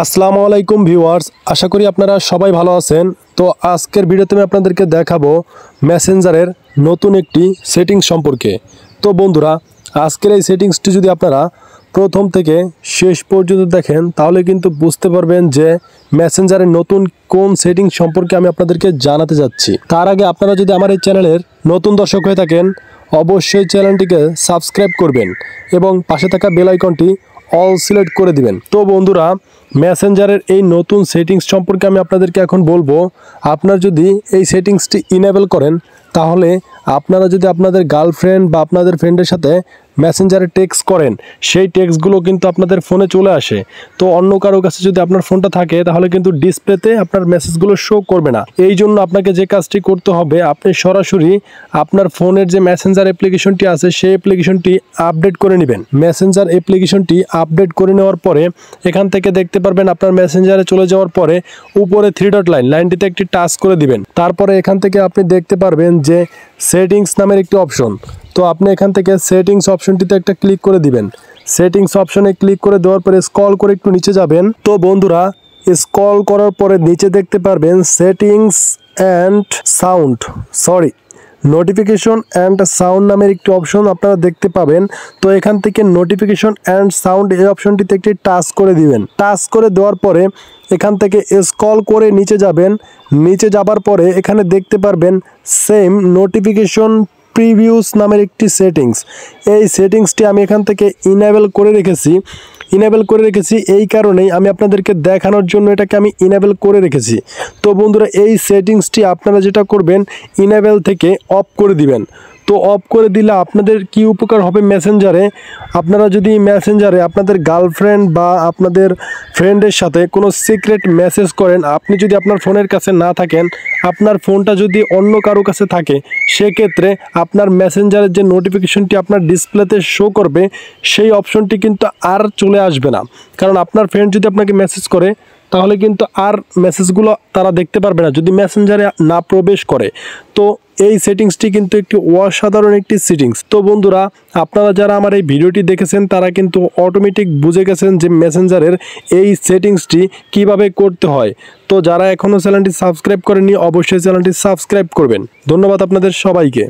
আসসালামু আলাইকুম ভিউয়ার্স, আশা করি আপনারা সবাই ভালো আছেন। তো আজকের ভিডিওতে আমি আপনাদেরকে দেখাবো মেসেঞ্জারের নতুন একটি সেটিংস সম্পর্কে। তো বন্ধুরা, আজকের এই সেটিংসটি যদি আপনারা প্রথম থেকে শেষ পর্যন্ত দেখেন তাহলে কিন্তু বুঝতে পারবেন যে মেসেঞ্জারের নতুন কোন সেটিংস সম্পর্কে আমি আপনাদেরকে জানাতে যাচ্ছি। তার আগে আপনারা যদি আমার এই চ্যানেলের নতুন দর্শক হয়ে থাকেন অবশ্যই চ্যানেলটিকে সাবস্ক্রাইব করবেন এবং পাশে থাকা বেল আইকনটি অল সিলেক্ট করে দিবেন। তো বন্ধুরা, মেসেঞ্জারের এই নতুন সেটিংস সম্পর্কে আমি আপনাদেরকে এখন বলবো। আপনারা যদি এই সেটিংসটি ইনেবল করেন তাহলে আপনারা যদি আপনাদের গার্লফ্রেন্ড বা আপনাদের ফ্রেন্ডের সাথে মেসেঞ্জারে টেক্সট করেন সেই টেক্সটগুলো কিন্তু আপনাদের ফোনে চলে আসে। তো অন্য কারো কাছে যদি আপনার ফোনটা থাকে তাহলে কিন্তু ডিসপ্লেতে আপনার মেসেজগুলো শো করবে না। এই জন্য আপনাকে যে কাজটি করতে হবে, আপনি সরাসরি আপনার ফোনের যে মেসেঞ্জার অ্যাপ্লিকেশনটি আছে সেই অ্যাপ্লিকেশনটি আপডেট করে নেবেন। মেসেঞ্জার অ্যাপ্লিকেশনটি আপডেট করে নেওয়ার পরে এখান থেকে দেখতে পারবেন আপনার মেসেঞ্জারে চলে যাওয়ার পরে উপরে 3 ডট লাইনটিতে একটি টাচ করে দিবেন। তারপরে এখান থেকে আপনি দেখতে পারবেন যে সেটিংস নামের একটি অপশন। তো আপনি এখান থেকে সেটিংস অপশনটিতে একটা ক্লিক করে দিবেন। সেটিংস অপশনে ক্লিক করে দেওয়ার পরে স্ক্রল করে একটু নিচে যাবেন। তো বন্ধুরা, স্ক্রল করার পরে নিচে দেখতে পারবেন settings and sound notification and sound নামের একটি অপশন আপনারা দেখতে পাবেন। তো এখান থেকে নোটিফিকেশন অ্যান্ড সাউন্ড এই অপশনটিতে একটি টাচ করে দিবেন। টাচ করে দেওয়ার পরে এখান থেকে স্ক্রল করে নিচে যাবেন। নিচে যাবার পরে এখানে দেখতে পারবেন সেম নোটিফিকেশন প্রিভিউস নামের একটি সেটিংস। এই সেটিংসটি আমি এখান থেকে ইনেবল করে রেখেছি। এই কারণেই আমি আপনাদেরকে দেখানোর জন্য এটাকে আমি ইনেবল করে রেখেছি। তো বন্ধুরা, এই সেটিংসটি আপনারা যেটা করবেন ইনেবল থেকে অফ করে দিবেন। তো অফ করে দিলে আপনাদের কি উপকার হবে মেসেঞ্জারে, আপনারা যদি মেসেঞ্জারে আপনাদের গার্লফ্রেন্ড বা আপনাদের ফ্রেন্ডের সাথে কোনো সিক্রেট মেসেজ করেন, আপনি যদি আপনার ফোনের কাছে না থাকেন, আপনার ফোনটা যদি অন্য কারো কাছে থাকে, সেক্ষেত্রে আপনার মেসেঞ্জারের যে নোটিফিকেশনটি আপনার ডিসপ্লেতে শো করবে সেই অপশনটি কিন্তু আর চলে আসবে না। কারণ আপনার ফ্রেন্ড যদি আপনাকে মেসেজ করে তাহলে কিন্তু আর মেসেজগুলো তারা দেখতে পারবে না যদি মেসেঞ্জারে না প্রবেশ করে। তো এই সেটিংসটি কিন্তু একটি অসাধারণ একটি সেটিংস। তো বন্ধুরা, আপনারা যারা আমার এই ভিডিওটি দেখেছেন তারা কিন্তু অটোমেটিক বুঝে গেছেন যে মেসেঞ্জারের এই সেটিংসটি কিভাবে করতে হয়। তো যারা এখনও চ্যানেলটি সাবস্ক্রাইব করেননি অবশ্যই চ্যানেলটি সাবস্ক্রাইব করবেন। ধন্যবাদ আপনাদের সবাইকে।